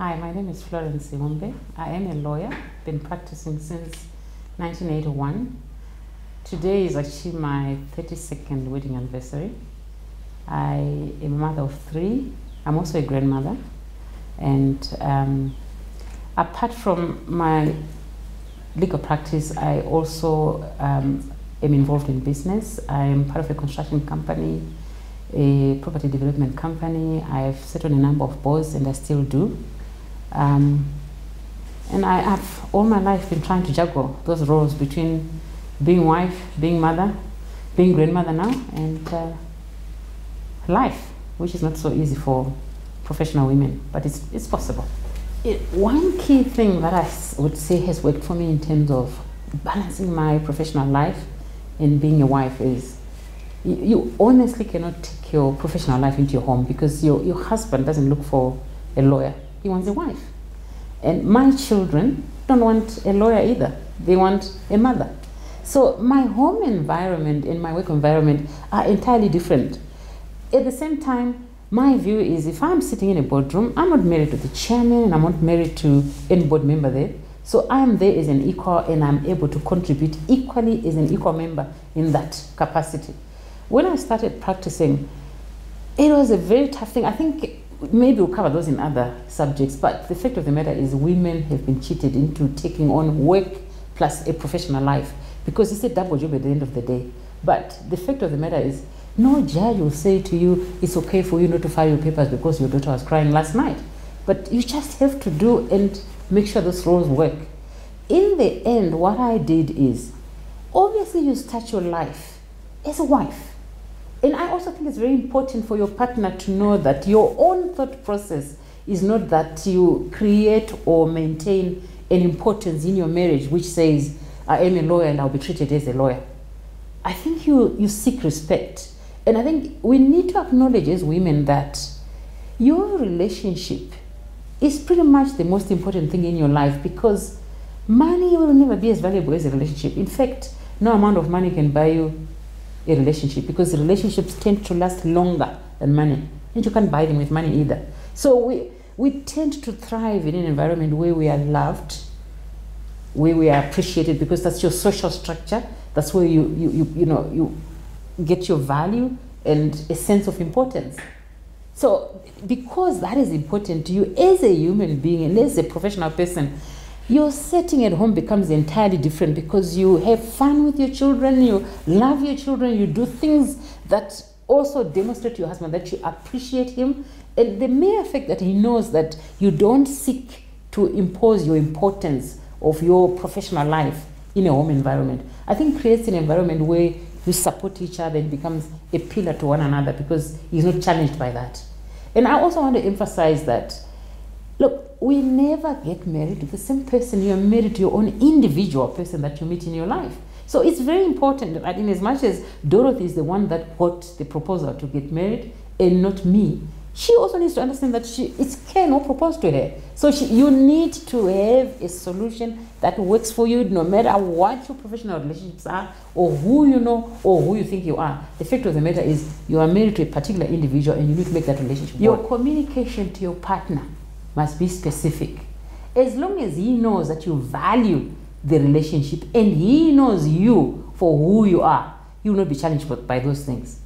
Hi, my name is Florence Zimbabwe. I am a lawyer, been practicing since 1981. Today is actually my 32nd wedding anniversary. I am a mother of 3. I'm also a grandmother. And apart from my legal practice, I also am involved in business. I am part of a construction company, a property development company. I've sat on a number of boards and I still do. And I have all my life been trying to juggle those roles between being wife, being mother, being grandmother now, and life, which is not so easy for professional women, but it's possible. One key thing that I would say has worked for me in terms of balancing my professional life and being a wife is you honestly cannot take your professional life into your home, because your husband doesn't look for a lawyer. He wants a wife. And my children don't want a lawyer either. They want a mother. So my home environment and my work environment are entirely different. At the same time, my view is if I'm sitting in a boardroom, I'm not married to the chairman and I'm not married to any board member there. So I'm there as an equal and I'm able to contribute equally as an equal member in that capacity. When I started practicing, it was a very tough thing. I think maybe we'll cover those in other subjects, but the fact of the matter is women have been cheated into taking on work plus a professional life, because it's a double job at the end of the day. But the fact of the matter is no judge will say to you, it's okay for you not to file your papers because your daughter was crying last night. But you just have to do and make sure those roles work. In the end, what I did is, obviously you start your life as a wife. And I also think it's very important for your partner to know that your own thought process is not that you create or maintain an importance in your marriage which says, I am a lawyer and I'll be treated as a lawyer. I think you seek respect. And I think we need to acknowledge as women that your relationship is pretty much the most important thing in your life, because money will never be as valuable as a relationship. In fact, no amount of money can buy you a relationship, because relationships tend to last longer than money, and you can't buy them with money either. So we tend to thrive in an environment where we are loved, where we are appreciated, because that's your social structure. That's where you get your value and a sense of importance. So because that is important to you as a human being and as a professional person, your setting at home becomes entirely different, because you have fun with your children, you love your children, you do things that also demonstrate to your husband that you appreciate him. And the mere fact that he knows that you don't seek to impose your importance of your professional life in a home environment, I think creates an environment where you support each other and becomes a pillar to one another, because he's not challenged by that. And I also want to emphasize that, look, we never get married to the same person. You are married to your own individual person that you meet in your life. So it's very important that, in as much as Dorothy is the one that got the proposal to get married and not me, she also needs to understand that it's Ken who proposed to her. So you need to have a solution that works for you, no matter what your professional relationships are, or who you know, or who you think you are. The fact of the matter is you are married to a particular individual and you need to make that relationship work. Your communication to your partner must be specific. As long as he knows that you value the relationship and he knows you for who you are, he will not be challenged by those things.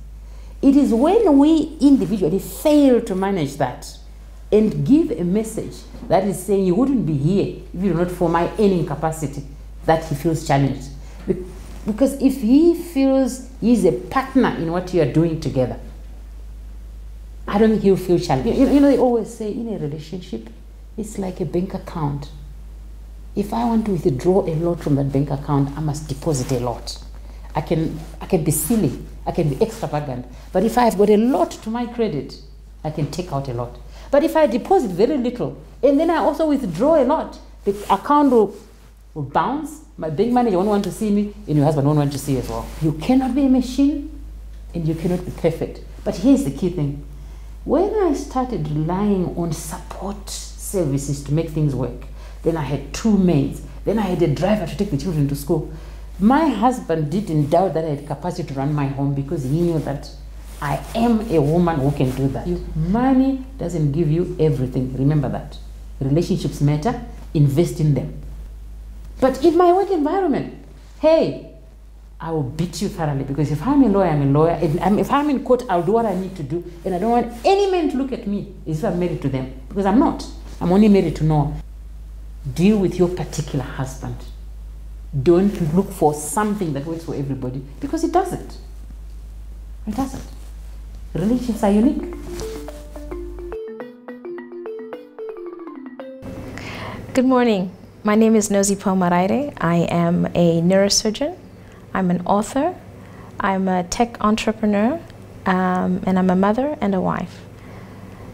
It is when we individually fail to manage that and give a message that is saying you wouldn't be here if you were not for my earning capacity, that he feels challenged. Because if he feels he's a partner in what you are doing together, I don't think he'll feel challenged. You know, they always say in a relationship, it's like a bank account. If I want to withdraw a lot from that bank account, I must deposit a lot. I can be silly, I can be extravagant, but if I've got a lot to my credit, I can take out a lot. But if I deposit very little, and then I also withdraw a lot, the account will bounce, my bank manager won't want to see me, and your husband won't want to see you as well. You cannot be a machine, and you cannot be perfect. But here's the key thing. When I started relying on support services to make things work, then I had 2 maids, then I had a driver to take the children to school. My husband didn't doubt that I had capacity to run my home, because he knew that I am a woman who can do that. Money doesn't give you everything. Remember that. relationships matter, invest in them. But in my work environment, hey, I will beat you thoroughly, because if I'm a lawyer, I'm a lawyer. If I'm in court, I'll do what I need to do, and I don't want any man to look at me as if I'm married to them, because I'm not. I'm only married to Noah. Deal with your particular husband. Don't look for something that works for everybody, because it doesn't. It doesn't. Relationships are unique. Good morning. My name is Nozipo Maraire. I am a neurosurgeon. I'm an author. I'm a tech entrepreneur, and I'm a mother and a wife.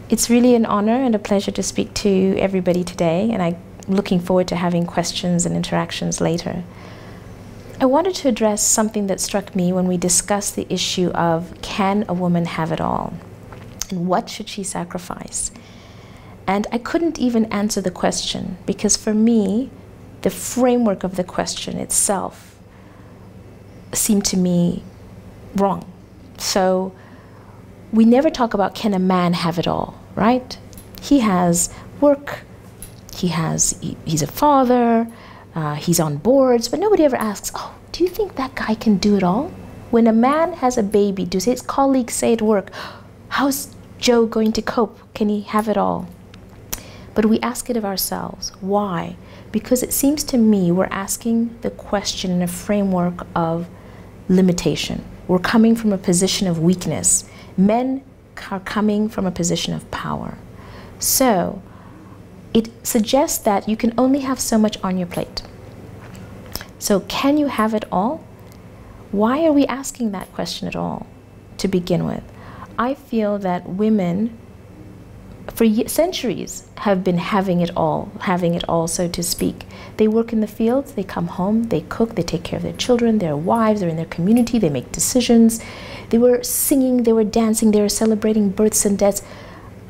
It's really an honor and a pleasure to speak to everybody today, and I'm looking forward to having questions and interactions later. I wanted to address something that struck me when we discussed the issue of, can a woman have it all? And what should she sacrifice? And I couldn't even answer the question, because for me, the framework of the question itself seemed to me wrong. So we never talk about, can a man have it all, right? He has work, he's a father, he's on boards, but nobody ever asks, oh, do you think that guy can do it all? When a man has a baby, do his colleagues say at work, how's Joe going to cope? Can he have it all? But we ask it of ourselves. Why? Because it seems to me we're asking the question in a framework of limitation. We're coming from a position of weakness. Men are coming from a position of power. So it suggests that you can only have so much on your plate. So can you have it all? Why are we asking that question at all to begin with? I feel that women for centuries have been having it all, so to speak. They work in the fields, they come home, they cook, they take care of their children, their wives, they're in their community, they make decisions. They were singing, they were dancing, they were celebrating births and deaths.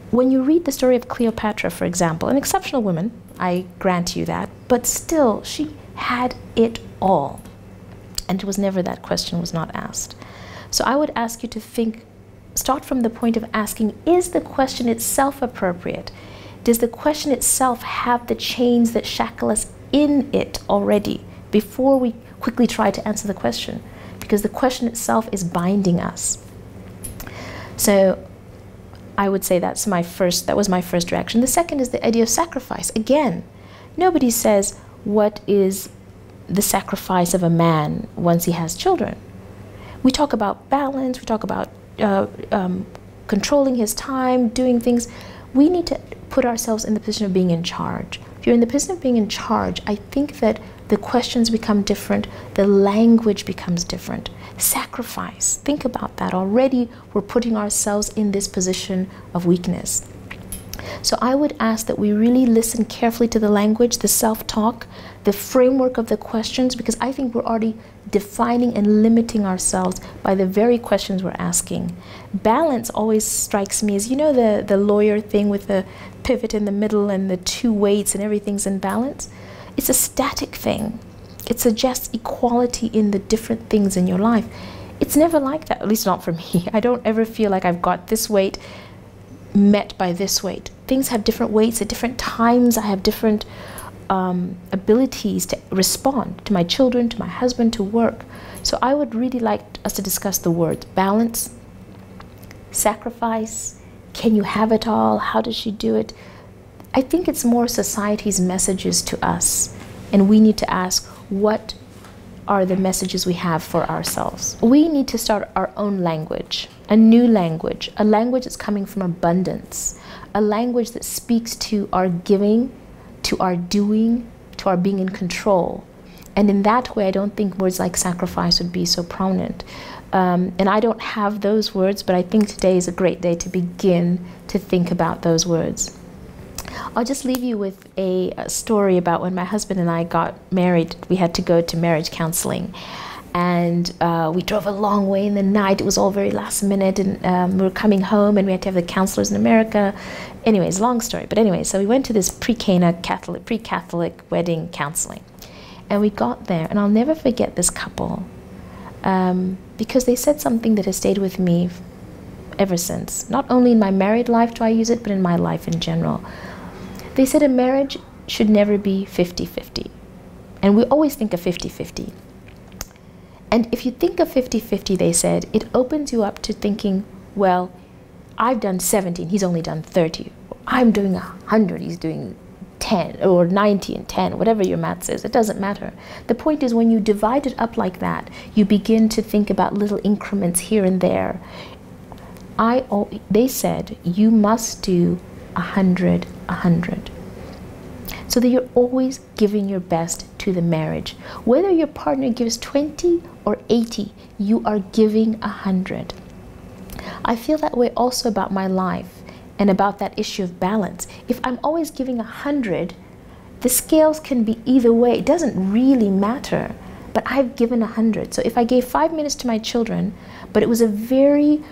When you read the story of Cleopatra, for example, an exceptional woman, I grant you that, but still, she had it all. And it was never, that question was not asked. So I would ask you to think, start from the point of asking, is the question itself appropriate? Does the question itself have the chains that shackle us in it already before we quickly try to answer the question? Because the question itself is binding us. So I would say that was my first reaction. The second is the idea of sacrifice. Again, nobody says, what is the sacrifice of a man once he has children? We talk about balance, we talk about controlling his time, doing things. We need to put ourselves in the position of being in charge. If you're in the position of being in charge, I think that the questions become different, the language becomes different. Sacrifice, think about that. Already we're putting ourselves in this position of weakness. So I would ask that we really listen carefully to the language, the self-talk, the framework of the questions, because I think we're already defining and limiting ourselves by the very questions we're asking. Balance always strikes me as, you know, the lawyer thing with the pivot in the middle and the two weights and everything's in balance. It's a static thing. It suggests equality in the different things in your life. It's never like that, at least not for me. I don't ever feel like I've got this weight met by this weight. Things have different weights at different times. I have different abilities to respond to my children, to my husband, to work. So I would really like us to discuss the words balance, sacrifice, can you have it all, how does she do it? I think it's more society's messages to us, and we need to ask, what are the messages we have for ourselves? We need to start our own language, a new language, a language that's coming from abundance, a language that speaks to our giving, to our doing, to our being in control. And in that way, I don't think words like sacrifice would be so prominent. And I don't have those words, but I think today is a great day to begin to think about those words. I'll just leave you with a story about when my husband and I got married. We had to go to marriage counseling, and we drove a long way in the night. It was all very last minute, and we were coming home, and we had to have the counselors in America. Anyways, long story. But anyway, so we went to this pre-Cana pre-Catholic wedding counseling, and we got there, and I'll never forget this couple because they said something that has stayed with me ever since. Not only in my married life do I use it, but in my life in general. They said a marriage should never be 50-50. And we always think of 50-50. And if you think of 50-50, they said, it opens you up to thinking, well, I've done 70 and he's only done 30. I'm doing 100, he's doing 10, or 90 and 10, whatever your math says, it doesn't matter. The point is, when you divide it up like that, you begin to think about little increments here and there. They said, you must do 100, 100. So that you're always giving your best to the marriage. Whether your partner gives 20 or 80, you are giving 100. I feel that way also about my life and about that issue of balance. If I'm always giving 100, the scales can be either way. It doesn't really matter, but I've given 100. So if I gave 5 minutes to my children, but it was a very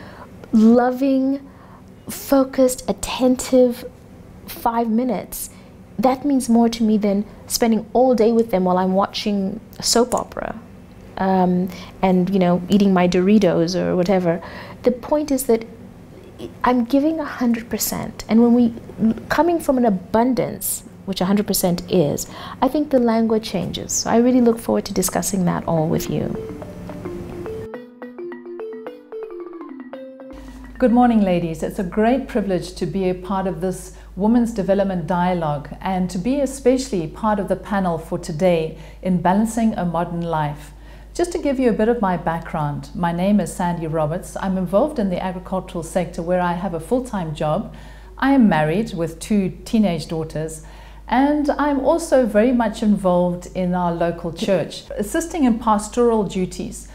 loving, focused, attentive 5 minutes, that means more to me than spending all day with them while I'm watching a soap opera and, you know, eating my Doritos or whatever. The point is that I'm giving 100%. And when we, coming from an abundance, which 100% is, I think the language changes. So I really look forward to discussing that all with you. Good morning, ladies. It's a great privilege to be a part of this Women's Development Dialogue and to be especially part of the panel for today in Balancing a Modern Life. Just to give you a bit of my background, my name is Sandy Roberts. I'm involved in the agricultural sector where I have a full-time job. I am married with 2 teenage daughters, and I'm also very much involved in our local church, assisting in pastoral duties,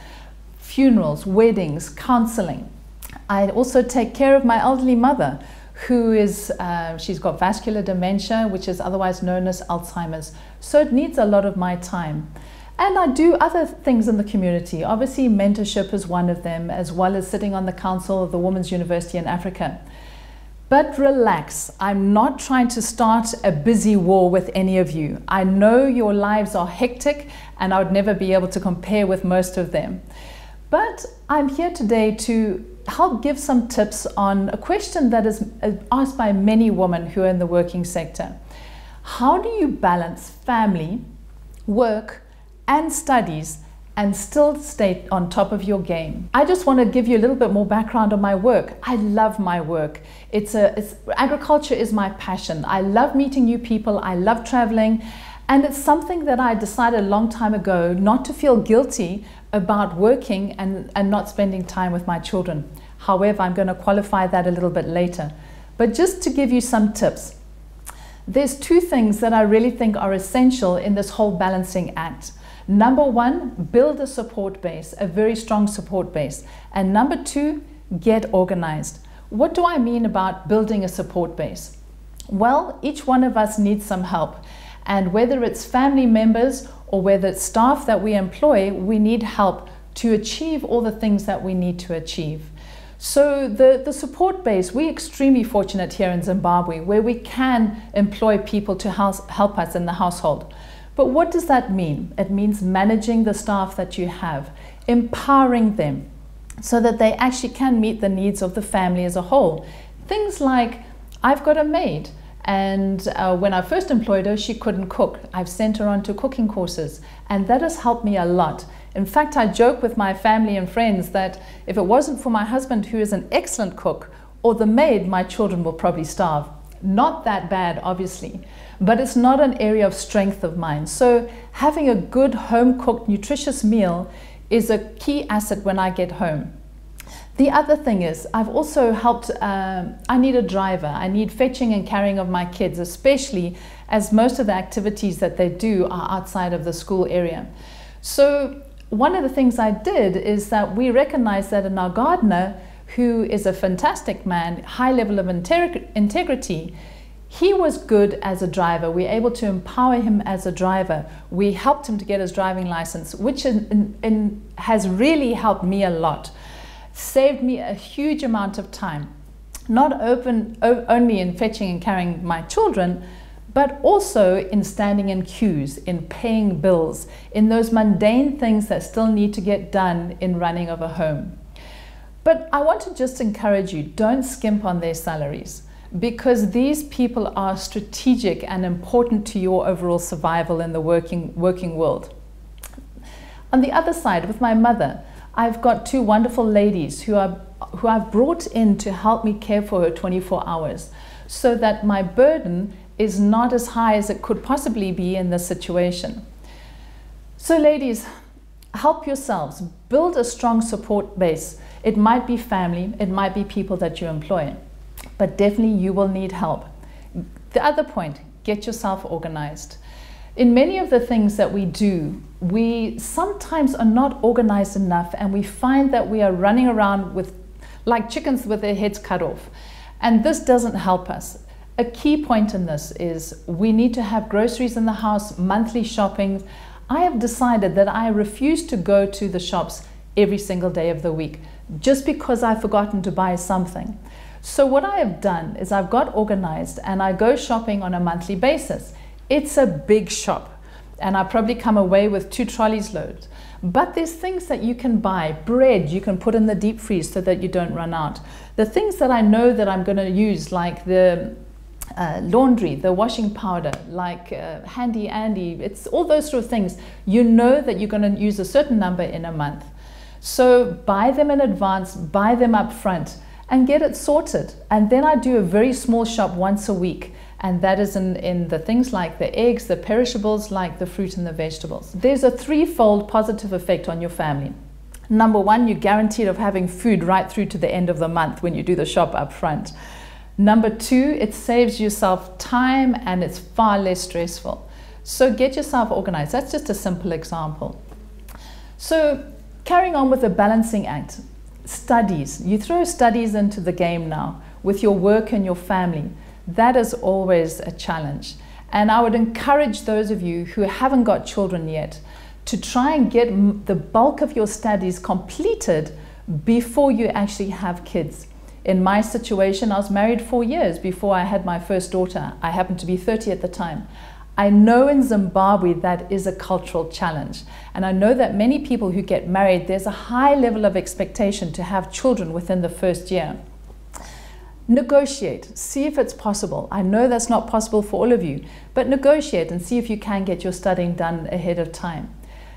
funerals, weddings, counseling. I also take care of my elderly mother, who is, she's got vascular dementia, which is otherwise known as Alzheimer's. So it needs a lot of my time. And I do other things in the community. Obviously, mentorship is one of them, as well as sitting on the council of the Women's University in Africa. But relax, I'm not trying to start a busy war with any of you. I know your lives are hectic, and I would never be able to compare with most of them. But I'm here today to help give some tips on a question that is asked by many women who are in the working sector. How do you balance family, work, and studies and still stay on top of your game? I just want to give you a little bit more background on my work. I love my work. Agriculture is my passion. I love meeting new people. I love traveling. And it's something that I decided a long time ago not to feel guilty about working and not spending time with my children. However, I'm going to qualify that a little bit later. But just to give you some tips, there's 2 things that I really think are essential in this whole balancing act. Number 1, build a support base, a very strong support base. And number 2, get organized. What do I mean about building a support base? Well, each one of us needs some help. And whether it's family members or whether it's staff that we employ, we need help to achieve all the things that we need to achieve. So the support base, we're extremely fortunate here in Zimbabwe where we can employ people to help us in the household. But what does that mean? It means managing the staff that you have, empowering them so that they actually can meet the needs of the family as a whole. Things like, I've got a maid, and when I first employed her, she couldn't cook. I've sent her on to cooking courses, and that has helped me a lot. In fact, I joke with my family and friends that if it wasn't for my husband, who is an excellent cook, or the maid, my children will probably starve. Not that bad, obviously, but it's not an area of strength of mine. So having a good home-cooked, nutritious meal is a key asset when I get home. The other thing is, I've also helped, I need a driver. I need fetching and carrying of my kids, especially as most of the activities that they do are outside of the school area. So one of the things I did is that we recognized that in our gardener, who is a fantastic man, high level of integrity, he was good as a driver. We were able to empower him as a driver. We helped him to get his driving license, which has really helped me a lot. Saved me a huge amount of time, not only in fetching and carrying my children, but also in standing in queues, in paying bills, in those mundane things that still need to get done in running of a home. But I want to just encourage you, don't skimp on their salaries. because these people are strategic and important to your overall survival in the working world. On the other side, with my mother, I've got two wonderful ladies who I've brought in to help me care for her 24 hours, so that my burden is not as high as it could possibly be in this situation. So ladies, help yourselves. Build a strong support base. It might be family, it might be people that you employ, but definitely you will need help. The other point, get yourself organized. In many of the things that we do, we sometimes are not organized enough, and we find that we are running around like chickens with their heads cut off. And this doesn't help us. A key point in this is we need to have groceries in the house, monthly shopping. I have decided that I refuse to go to the shops every single day of the week just because I've forgotten to buy something. So what I have done is I've got organized and I go shopping on a monthly basis. It's a big shop and I probably come away with 2 trolleys loads. But there's things that you can buy. Bread you can put in the deep freeze so that you don't run out. The things that I know that I'm going to use, like the laundry, the washing powder, like Handy Andy, it's all those sort of things. You know that you're going to use a certain number in a month. So buy them in advance, buy them up front and get it sorted. And then I do a very small shop once a week. And that is in the things like the eggs, the perishables, like the fruit and the vegetables. There's a 3-fold positive effect on your family. Number 1, you're guaranteed of having food right through to the end of the month when you do the shop up front. Number 2, it saves yourself time and it's far less stressful. So get yourself organized. That's just a simple example. So carrying on with the balancing act, studies. You throw studies into the game now with your work and your family. That is always a challenge. And I would encourage those of you who haven't got children yet to try and get the bulk of your studies completed before you actually have kids. In my situation, I was married 4 years before I had my first daughter. I happened to be 30 at the time. I know in Zimbabwe that is a cultural challenge. And I know that many people who get married, there's a high level of expectation to have children within the first year. Negotiate, see if it's possible. I know that's not possible for all of you, but negotiate and see if you can get your studying done ahead of time.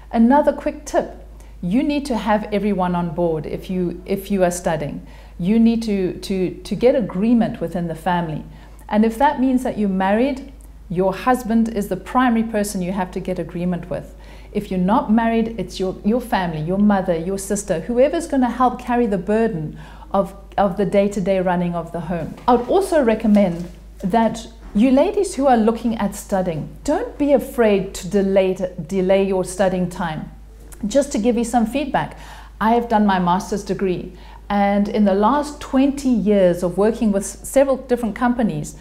Another quick tip, you need to have everyone on board if you are studying. You need to get agreement within the family. And if that means that you're married, your husband is the primary person you have to get agreement with. If you're not married, it's your family, your mother, your sister, whoever's going to help carry the burden of the day-to-day running of the home. I would also recommend that you ladies who are looking at studying, don't be afraid to delay your studying time. Just to give you some feedback, I have done my master's degree, and in the last 20 years of working with several different companies,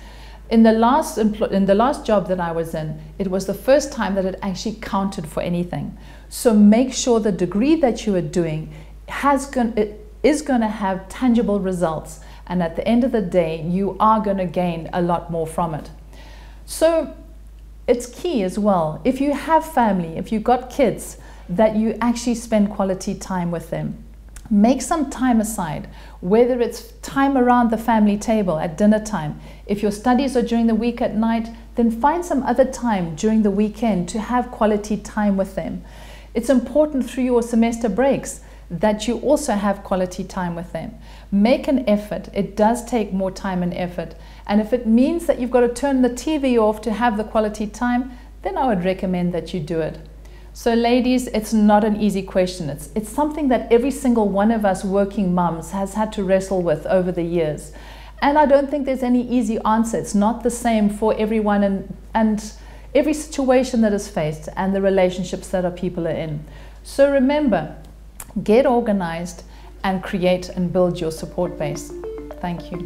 in the last job that I was in, it was the first time that it actually counted for anything. So make sure the degree that you are doing is going to have tangible results, and at the end of the day you are going to gain a lot more from it. So it's key as well, if you have family, if you've got kids, that you actually spend quality time with them. Make some time aside, whether it's time around the family table at dinner time. If your studies are during the week at night, then find some other time during the weekend to have quality time with them. It's important through your semester breaks that you also have quality time with them. Make an effort. It does take more time and effort. And if it means that you've got to turn the TV off to have the quality time, then I would recommend that you do it. So ladies, it's not an easy question. It's something that every single one of us working mums has had to wrestle with over the years. And I don't think there's any easy answer. It's not the same for everyone and every situation that is faced and the relationships that our people are in. So remember, get organized and create and build your support base. Thank you.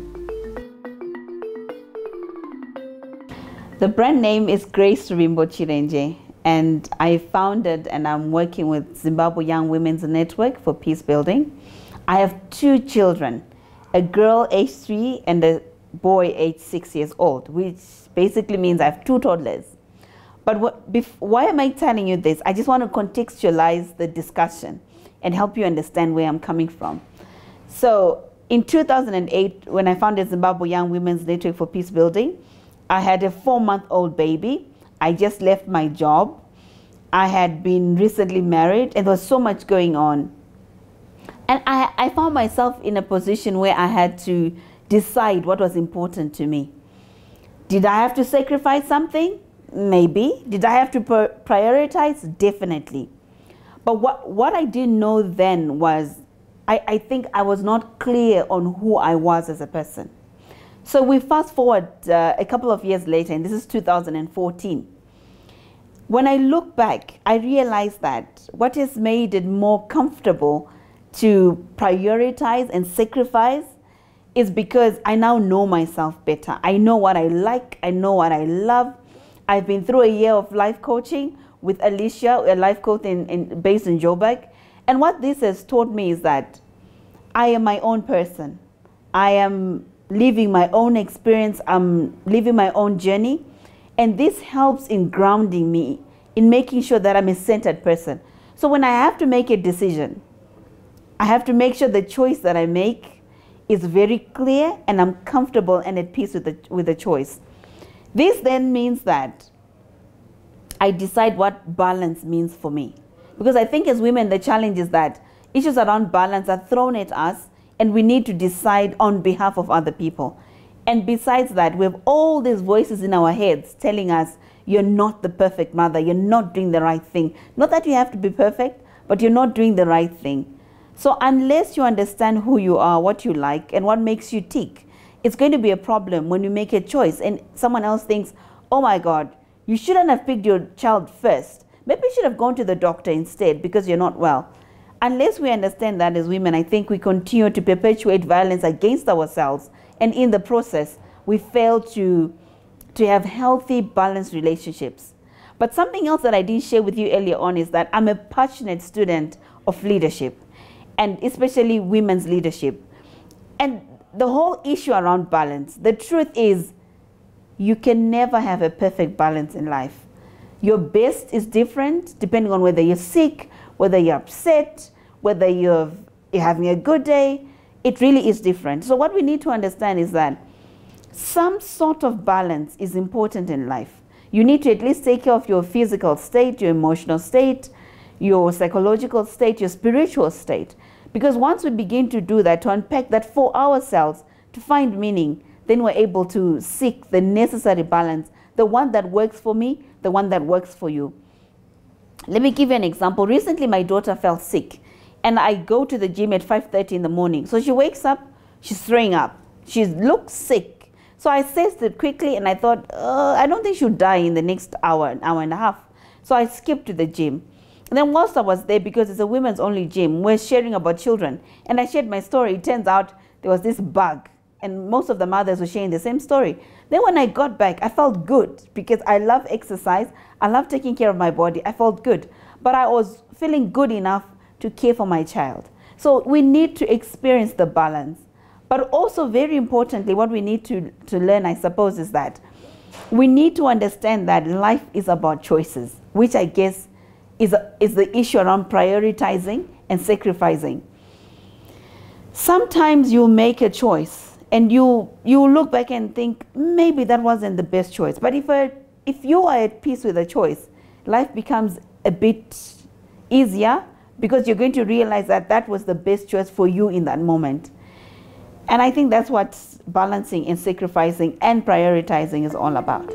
The brand name is Grace Dreamboat Chirenje, and I founded and I'm working with Zimbabwe Young Women's Network for Peace Building. I have 2 children, a girl age 3 and a boy age 6 years old, which basically means I have 2 toddlers. But why am I telling you this? I just want to contextualize the discussion and help you understand where I'm coming from. So In 2008, when I founded Zimbabwe Young Women's Network for Peace Building, I had a 4-month-old baby. I just left my job. I had been recently married, and there was so much going on. And I found myself in a position where I had to decide what was important to me. Did I have to sacrifice something? Maybe. Did I have to prioritize? Definitely. But what I didn't know then was, I think I was not clear on who I was as a person. So we fast forward a couple of years later, and this is 2014. When I look back, I realized that what has made it more comfortable to prioritize and sacrifice is because I now know myself better. I know what I like, I know what I love. I've been through a year of life coaching with Alicia, a life coach based in Joburg. And what this has taught me is that I am my own person. I am living my own experience. I'm living my own journey. And this helps in grounding me, in making sure that I'm a centered person. So when I have to make a decision, I have to make sure the choice that I make is very clear and I'm comfortable and at peace with the choice. This then means that I decide what balance means for me. Because I think as women, the challenge is that issues around balance are thrown at us and we need to decide on behalf of other people. And besides that, we have all these voices in our heads telling us, you're not the perfect mother, you're not doing the right thing. Not that you have to be perfect, but you're not doing the right thing. So unless you understand who you are, what you like, and what makes you tick, it's going to be a problem when you make a choice and someone else thinks, oh my God, you shouldn't have picked your child first. Maybe you should have gone to the doctor instead because you're not well. Unless we understand that as women, I think we continue to perpetuate violence against ourselves. And in the process, we fail to have healthy, balanced relationships. But something else that I didn't share with you earlier on is that I'm a passionate student of leadership, and especially women's leadership. And the whole issue around balance, the truth is, you can never have a perfect balance in life. Your best is different depending on whether you're sick, whether you're upset, whether you're having a good day. It really is different. So what we need to understand is that some sort of balance is important in life. You need to at least take care of your physical state, your emotional state, your psychological state, your spiritual state. Because once we begin to do that, to unpack that for ourselves, to find meaning, then we're able to seek the necessary balance, the one that works for me, the one that works for you. Let me give you an example. Recently, my daughter fell sick, and I go to the gym at 5:30 in the morning. So she wakes up, she's throwing up. She looks sick. So I assessed it quickly, and I thought, I don't think she'll die in the next hour, an hour and a half. So I skipped to the gym. And then whilst I was there, because it's a women's only gym, we're sharing about children. And I shared my story. It turns out there was this bug, and most of the mothers were sharing the same story. Then when I got back, I felt good because I love exercise. I love taking care of my body. I felt good. But I was feeling good enough to care for my child. So we need to experience the balance. But also, very importantly, what we need to learn, I suppose, is that we need to understand that life is about choices, which I guess is the issue around prioritizing and sacrificing. Sometimes you make a choice and you look back and think, maybe that wasn't the best choice. But if you are at peace with the choice, life becomes a bit easier because you're going to realize that that was the best choice for you in that moment. And I think that's what balancing and sacrificing and prioritizing is all about.